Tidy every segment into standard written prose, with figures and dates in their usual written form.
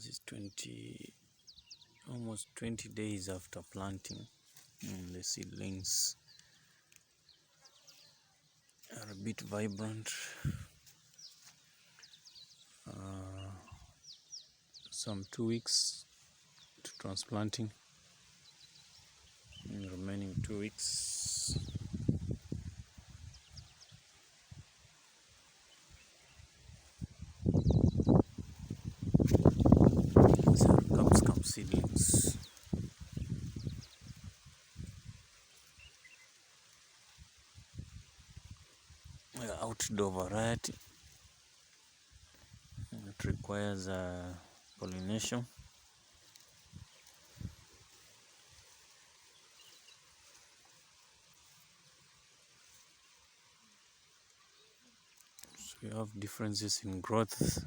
This is almost 20 days after planting. The seedlings are a bit vibrant. Some 2 weeks to transplanting, and remaining 2 weeks. These are capsicum seedlings. Outdoor variety. It requires pollination. So we have differences in growth.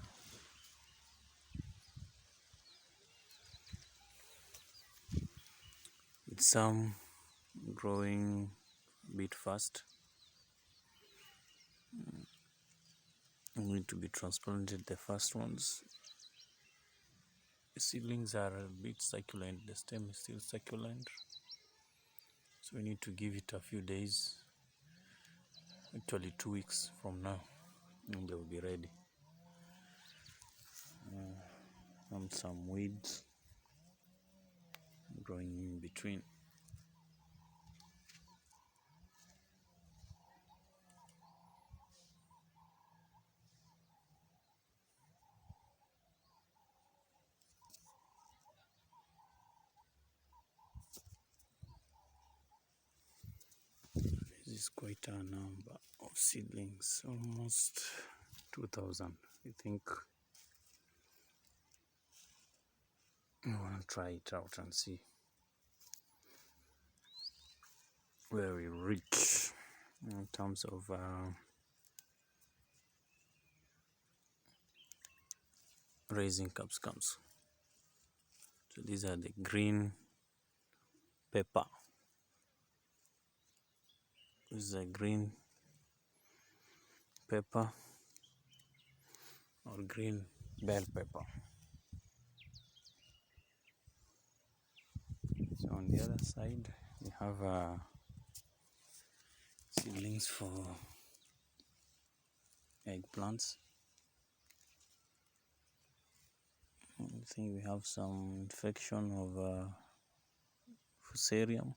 With some growing a bit fast, need to be transplanted, the first ones. The seedlings are a bit succulent, the stem is still succulent, so we need to give it a few days, actually 2 weeks from now, and they will be ready. And some weeds growing in between. This is quite a number of seedlings, almost 2,000. I think I want to try it out and see where we reach in terms of raising capsicums. So these are the green pepper. This is a green pepper or green bell pepper. So on the other side we have seedlings for eggplants. I think we have some infection of fusarium.